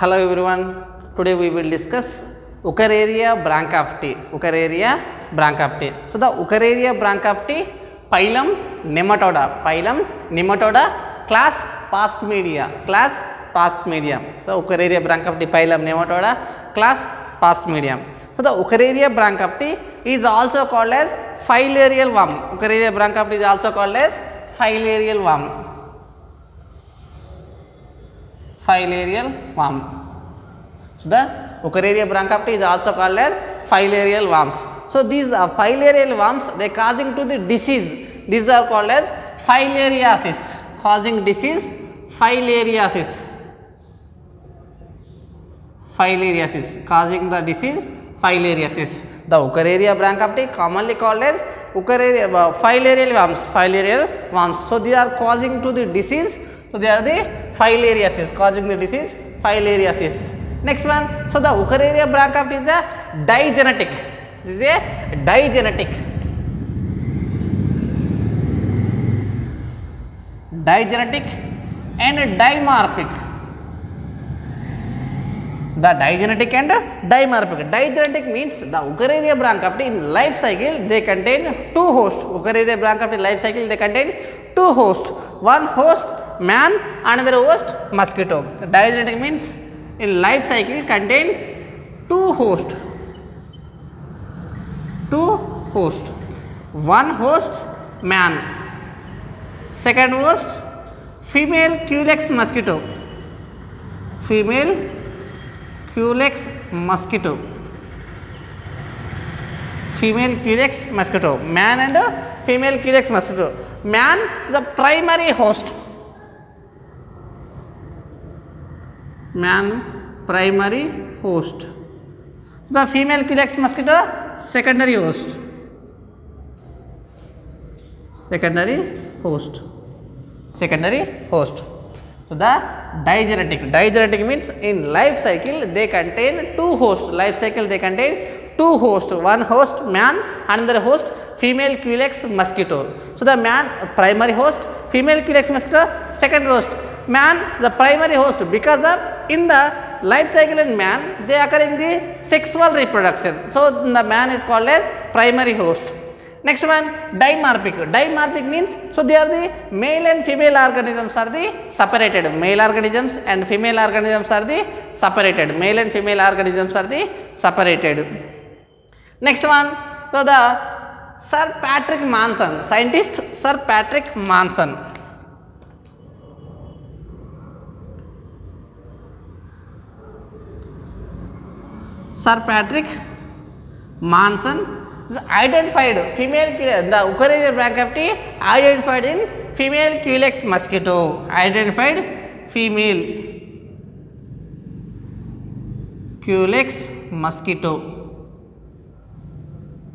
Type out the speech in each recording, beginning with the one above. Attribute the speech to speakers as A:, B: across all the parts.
A: Hello everyone. Today we will discuss Wuchereria branchiopti. Wuchereria branchiopti. So the Wuchereria branchiopti, phylum Nematoda. Phylum Nematoda. Class Phasmidia. Class Phasmidia. So Wuchereria branchiopti, phylum Nematoda. Class Phasmidia. So the Wuchereria branchiopti is also called as filarial worm. Wuchereria branchiopti is also called as filarial worm. Filarial worm. So the Wuchereria branchiopti is also called as filarial worms. So these filarial worms, they causing to the disease. These are called as filariasis. Causing disease, filariasis. Filariasis. Causing the disease, filariasis. The Wuchereria branchiopti commonly called as Wuchereria filarial worms. Filarial worms. So they are causing to the disease. So they are the filariasis, causing the disease, filariasis. Next one, so the Wuchereria branchiopti is a digenetic. This is a digenetic. Digenetic and dimorphic. The digenetic and dimorphic. Digenetic means the Wuchereria branchiopti in life cycle they contain two hosts. Wuchereria branchiopti life cycle they contain two hosts. One host man, another host mosquito. Digenetic means in life cycle contain two hosts. Two hosts. One host man. Second host female Culex mosquito. Female Culex mosquito. Female Culex mosquito. Man and female Culex mosquito. Man is a primary host. Man primary host. The female Culex mosquito secondary host. Secondary host. Secondary host. So the digenetic. Digenetic means in life cycle they contain two hosts. Life cycle they contain two hosts. One host man, another host female Culex mosquito. So the man primary host, female Culex mosquito second host. Man the primary host, because of in the life cycle in man they occur in the sexual reproduction. So the man is called as primary host. Next one, dimorphic. Dimorphic means so they are the male and female organisms are the separated. Male organisms and female organisms are the separated. Male and female organisms are the separated. Next one, so the Sir Patrick Manson, scientist Sir Patrick Manson. Sir Patrick Manson is identified female, the Wuchereria branchiopti identified in female Culex mosquito. Identified female Culex mosquito.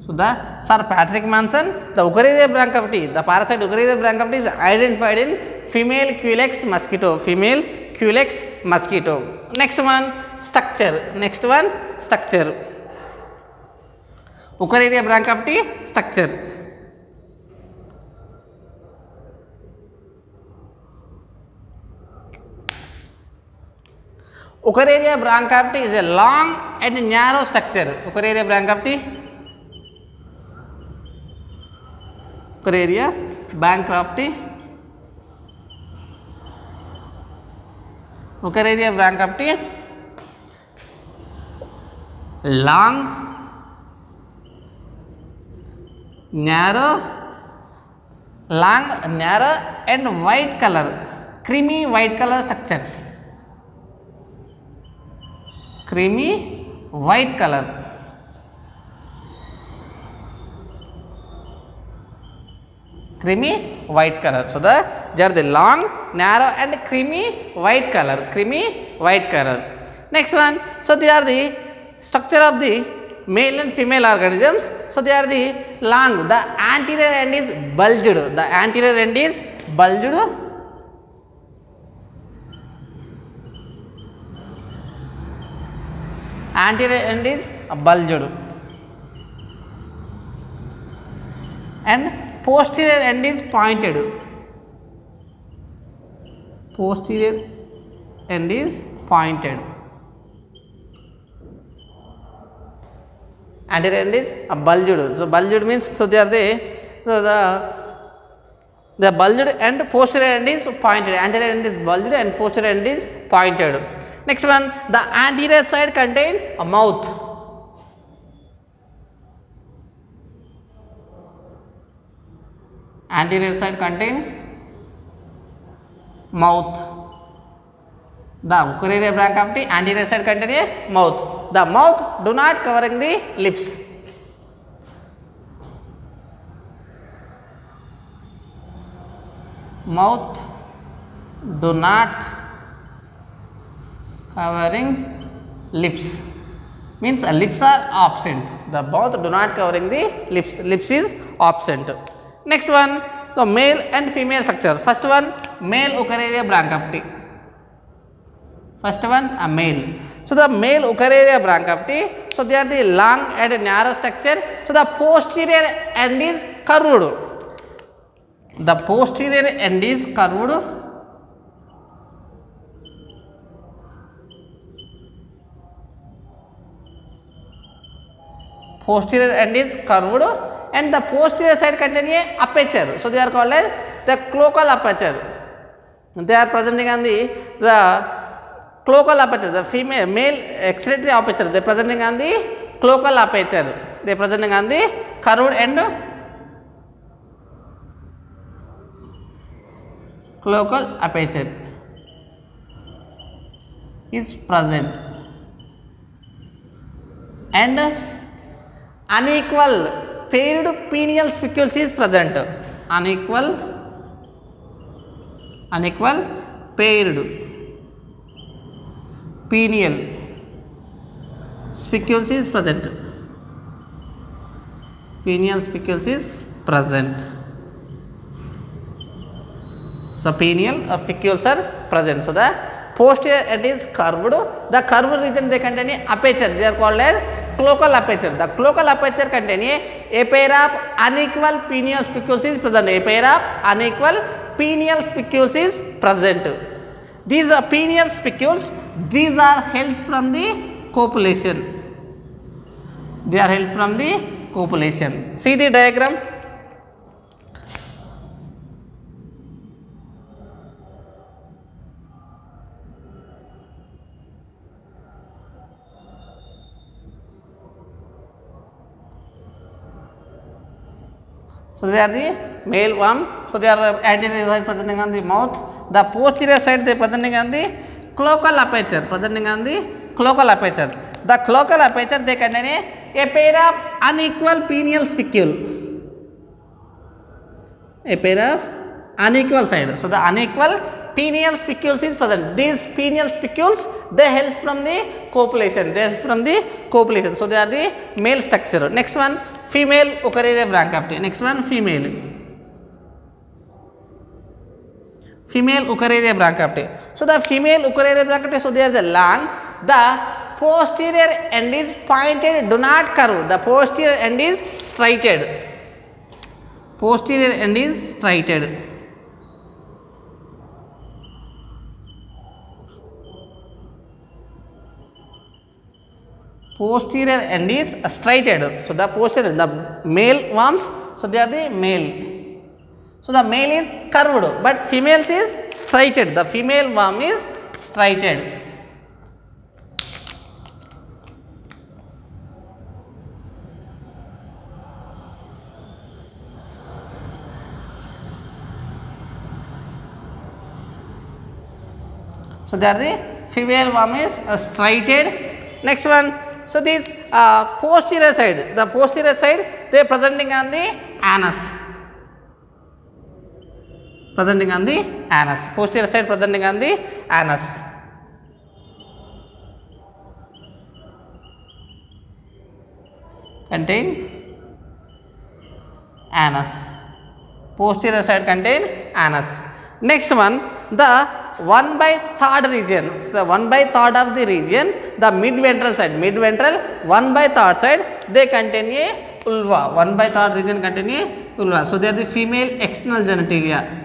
A: So the Sir Patrick Manson, the Wuchereria branchiopti, the parasite Wuchereria branchiopti is identified in female Culex mosquito. Female Culex mosquito. Next one, structure. Next one, structure. Wuchereria branchiopti structure. Wuchereria branchiopti is a long and narrow structure. Wuchereria branchiopti. Wuchereria branchiopti. Wuchereria branchiopti long, narrow, long, narrow and white color, creamy white color structures. Creamy white color. Creamy white color. So they are the long, narrow and creamy white color. Creamy white color. Next one, so they are the structure of the male and female organisms. So they are the long, the anterior end is bulged. The anterior end is bulged. Anterior end is bulged. And posterior end is pointed. Posterior end is pointed. Anterior end is bulged. So bulged means, so they are the bulged and posterior end is pointed. Anterior end is bulged and posterior end is pointed. Next one, the anterior side contain a mouth. Anterior side contain mouth. The cochlear brach of the anterior side contain a mouth. The mouth do not covering the lips. Mouth do not covering lips, means lips are absent. The mouth do not covering the lips. Lips is absent. Next one, the male and female structure. First one, male cochlear bronchopty. First one, a male. So the male cochlear bronchopty, so they are the long and narrow structure. So the posterior end is curved. The posterior end is curved. Posterior end is curved and the posterior side contain a aperture. So they are called as the cloacal aperture. They are presenting on the cloacal aperture. The female male excretory aperture, they are presenting on the cloacal aperture. They are presenting on the curved end. Cloacal aperture is present and unequal paired pineal spicules is present. Unequal paired pineal spicules is present. Pineal spicules is present. So pineal spicules are present. So the posterior end is curved. The curved region they contain a aperture. They are called as cloacal aperture. The cloacal aperture contain a pair of unequal pineal spicules is present. A pair of unequal pineal spicules is present. These are pineal spicules. These are hairs from the copulation. They are hairs from the copulation. See the diagram. So they are the male worm. So they are anterior side presenting on the mouth. The posterior side they are presenting on the cloacal aperture. Presenting on the cloacal aperture. The cloacal aperture they contain a pair of unequal pineal spicule. A pair of unequal side. So the unequal pineal spicules is present. These pineal spicules they help from the copulation. They help from the copulation. So they are the male structure. Next one, female cochlear bronchopty. Next one, female cochlear bronchopty. So the female cochlear bronchopty, so they are the long. The posterior end is pointed, do not curve. The posterior end is straighted. Posterior end is straighted. Posterior end is straighted. So the posterior, the male worms, so they are the male. So the male is curved, but female is straighted. The female worm is straighted. So they are the female worm is straighted. Next one. So this posterior side, the posterior side they are presenting on the anus. Presenting on the anus. Posterior side presenting on the anus. Contain anus. Posterior side contain anus. Next one, the 1/3 region. So the 1/3 of the region, the mid-ventral side, mid-ventral 1/3 side, they contain a vulva. 1/3 region contain a vulva. So they are the female external genitalia.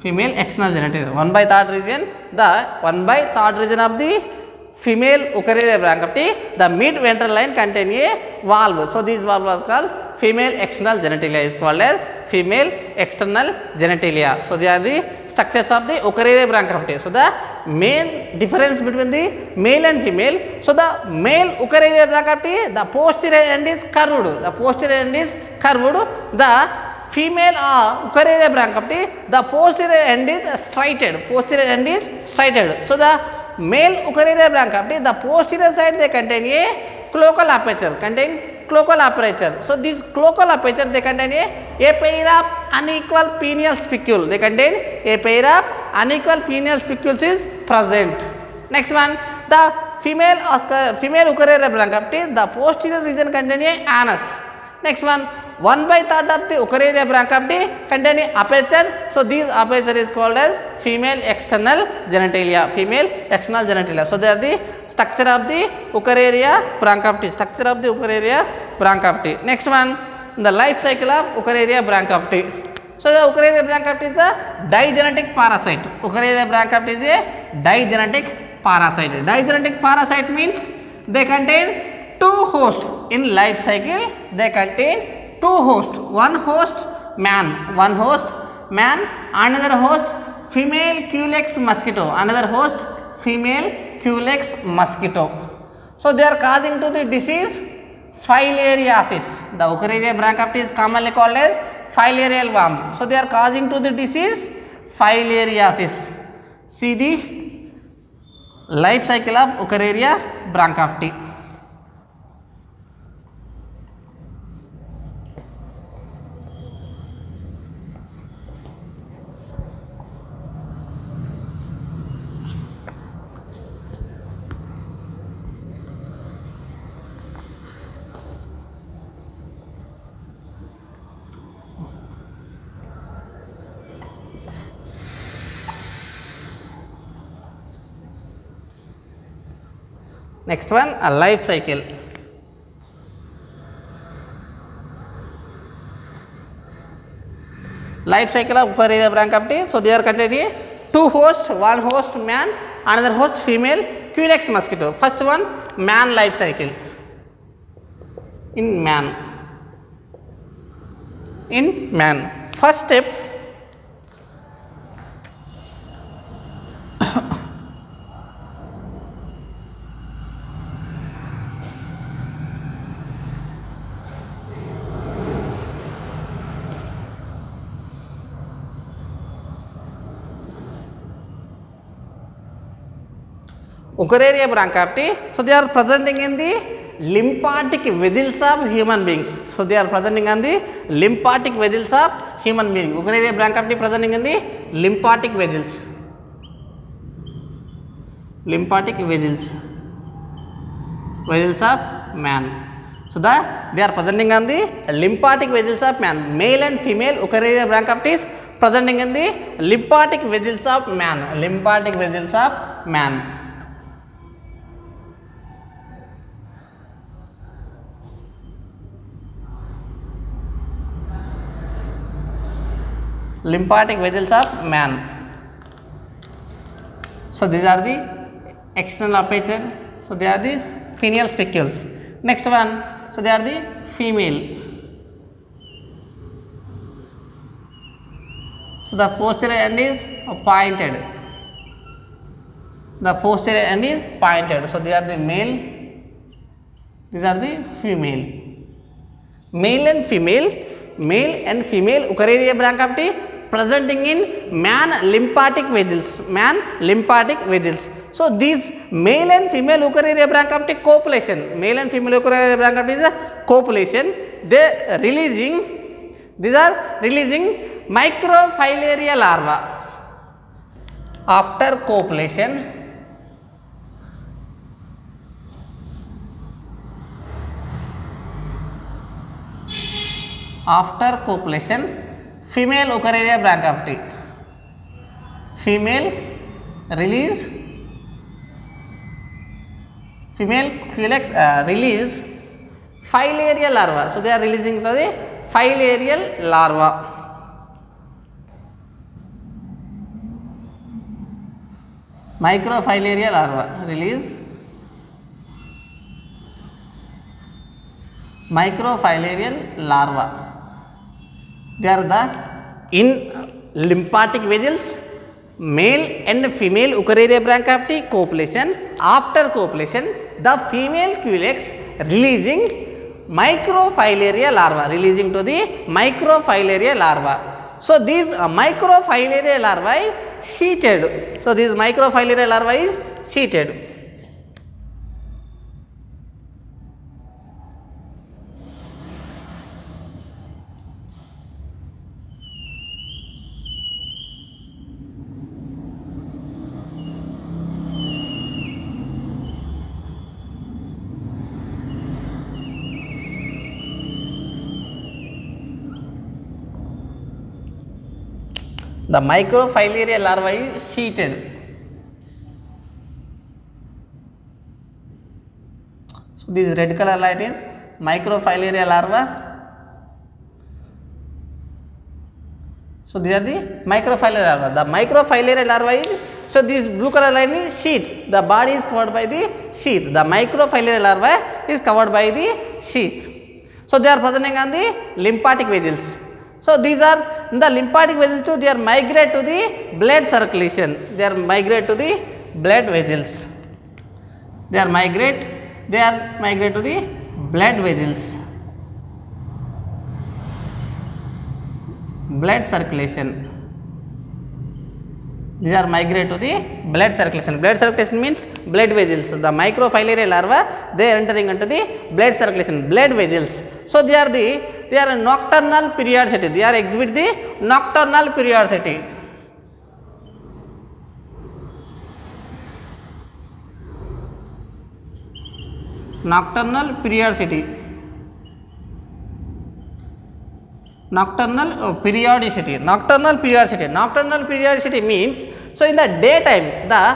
A: female external genitalia. 1/3 region, the 1/3 region of the female Eukaryotic branchiopty, the mid ventral line contain a valve. So this valve was called female external genitalia, is called as female external genitalia. So they are the structures of the Eukaryotic branchiopty. So the main difference between the male and female. So the male Eukaryotic branchiopty, the posterior end is curved. The posterior end is curved. The female Eukaryotic branchiopty, the posterior end is striated. Posterior end is striated. So the male Eukaryotic branchiopty, the posterior side they contain a cloacal aperture. Cloacal aperture. So this cloacal aperture they contain a pair of unequal pineal spicule. They contain a pair of unequal pineal spicules is present. Next one, the female Eukaryotic branchiopty, the posterior region contain a anus. Next one, 1/3 of the Eukaryotic branchiopty contain a aperture. So this aperture is called as female external genitalia. Female external genitalia. So they are the structure of the Eukaryotic branchiopty. Structure of the Eukaryotic branchiopty. Next one, the life cycle of Eukaryotic branchiopty. So the Eukaryotic branchiopty is a digenetic parasite. Eukaryotic branchiopty is a digenetic parasite. Digenetic parasite means they contain two hosts in life cycle. They contain two hosts. One host man, another host female Culex mosquito, another host female Culex mosquito. So they are causing to the disease filariasis. The Eukaryotic branchiopty is commonly called as filarial worm. So they are causing to the disease filariasis. See the life cycle of Eukaryotic branchiopty. Next one, a life cycle. Life cycle of Eukaryotic branchiopty. So they are containing two hosts, one host man, another host female Culex mosquito. First one, man life cycle. In man, first step, Eukaryotic branchiopty. So they are presenting in the lymphatic vessels of human beings. So they are presenting on the lymphatic vessels of human beings. Eukaryotic branchiopty presenting in the lymphatic vessels. Lymphatic vessels of man. So they are presenting on the lymphatic vessels of man. Male and female Eukaryotic branchiopty is presenting in the lymphatic vessels of man. Lymphatic vessels of man. Lymphatic vessels of man. So these are the external aperture. So they are the pineal spicules. Next one, so they are the female. So the posterior end is pointed. The posterior end is pointed. So they are the male. These are the female. Male and female Eukaryotic branchiopty presenting in man lymphatic vessels. So these male and female Eukaryotic branchiopty copulation. Male and female Eukaryotic branchiopty is a copulation. These are releasing microfilaria larva. After copulation, female Eukaryotic branchiopty, female Culex release filarial larva. So they are releasing the filarial larva. Microfilaria larva release microfilarial larva. They are the in lymphatic vessels, male and female Eukarya branch cavity copulation. After copulation, the female culex releasing microfilaria larva, releasing to the microfilaria larva. So these microfilaria larva is sheeted. So this microfilaria larva is sheeted. The microfilaria larva is sheeted. So this red color line is microfilaria larva. So these are the microfilaria larva. The microfilaria larva is, so this blue color line is sheath. The body is covered by the sheath. The microfilaria larva is covered by the sheath. So they are presenting on the lymphatic vessels. So these are the lymphatic vessels too, they are migrate to the blood circulation. They are migrate to the blood vessels. They are migrate to the blood vessels. Blood circulation. These are migrate to the blood circulation. Blood circulation means blood vessels. So the microfilaria larva, they are entering into the blood circulation, blood vessels. So they are a nocturnal periodicity. They are exhibit the nocturnal periodicity. Nocturnal periodicity. Nocturnal periodicity. Nocturnal periodicity. Nocturnal periodicity means, so in the daytime, the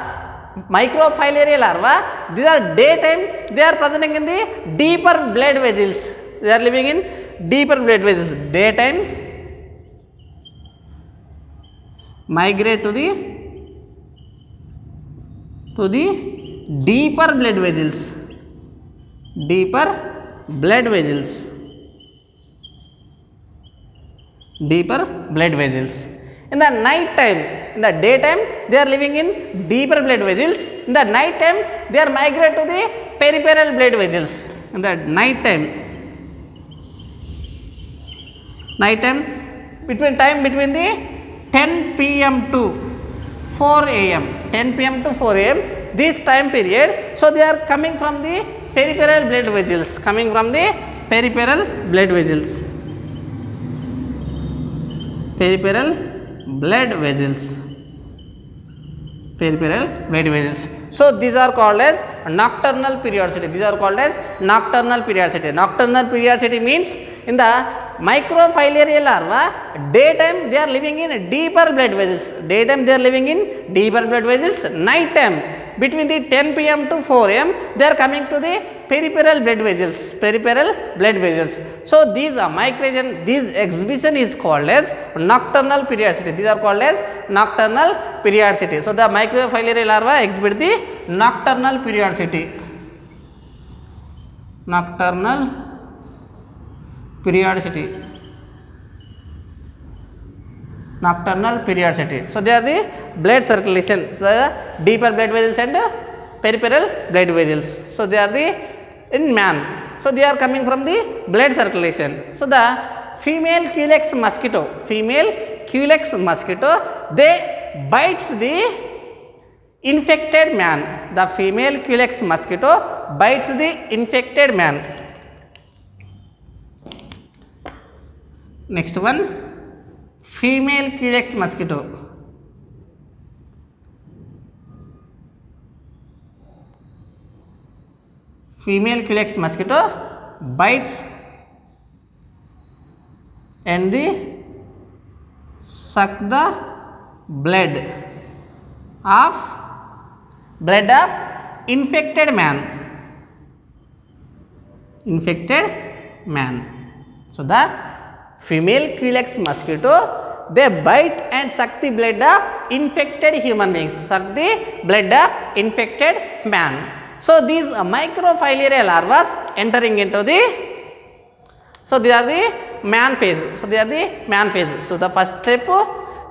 A: microfilaria larva, these are daytime, they are presenting in the deeper blood vessels. They are living in deeper blood vessels. Daytime migrate to the deeper blood vessels. Deeper blood vessels. Deeper blood vessels. In the night time, in the daytime, they are living in deeper blood vessels. In the night time, they are migrate to the peripheral blood vessels. In the night time, between the 10 p.m. to 4 a.m. 10 p.m. to 4 a.m. this time period. So they are coming from the peripheral blood vessels. Coming from the peripheral blood vessels. Peripheral blood vessels. Peripheral blood vessels. So these are called as nocturnal periodicity. These are called as nocturnal periodicity. Nocturnal periodicity means in the microfilaria larva, daytime they are living in deeper blood vessels. Daytime they are living in deeper blood vessels. Night time between the 10 p.m. to 4 a.m. they are coming to the peripheral blood vessels. Peripheral blood vessels. So these are migration. This exhibition is called as nocturnal periodicity. These are called as nocturnal periodicity. So the microfilaria larva exhibit the nocturnal periodicity. Nocturnal periodicity. Nocturnal periodicity. So they are the blood circulation. So the deeper blood vessels and peripheral blood vessels. So they are the in man. So they are coming from the blood circulation. So the female Culex mosquito, they bites the infected man. The female Culex mosquito bites the infected man. Next one, female Culex mosquito. Female Culex mosquito bites and suck the blood of infected man. So the female Culex mosquito, they bite and suck the blood of infected human beings, suck the blood of infected man. So these microfilariae larvae entering into the, so they are the man phase. So they are the man phase. So the first step,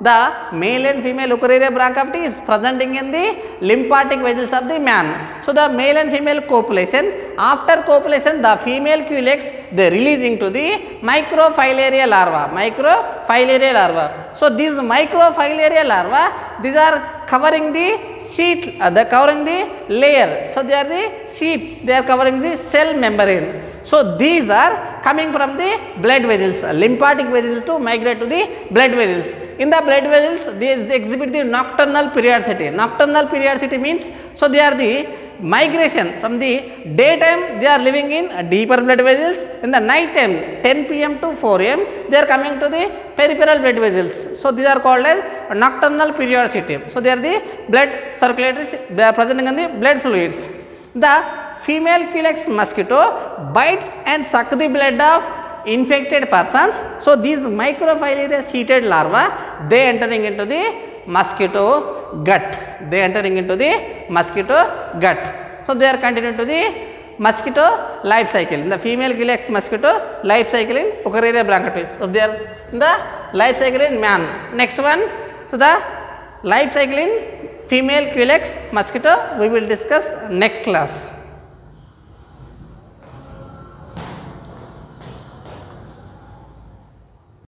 A: the male and female Eukarya Brachypty is presenting in the lymphatic vessels of the man. So the male and female copulation. After copulation, the female culex they release into the microfilariae larva. Microfilariae larva. So these microfilariae larva, these are covering the sheet, they are covering the layer. So they are the sheet. They are covering the cell membrane. So these are coming from the blood vessels, lymphatic vessels to migrate to the blood vessels. In the blood vessels, these exhibit the nocturnal periodicity. Nocturnal periodicity means, so they are the migration from the daytime, they are living in deeper blood vessels. In the night time, 10 p.m. to 4 a.m., they are coming to the peripheral blood vessels. So these are called as nocturnal periodicity. So they are the blood circulatory, they are presenting in the blood fluids. The female Culex mosquito bites and suck the blood of infected persons. So these microfilariae sheeted larvae, they entering into the mosquito gut. They entering into the mosquito gut. So they are continuing to the mosquito life cycle. In the female Culex mosquito life cycle in Eukarya Brachypty. So they are in the life cycle in man. Next one, so the life cycle in female Culex mosquito we will discuss next class.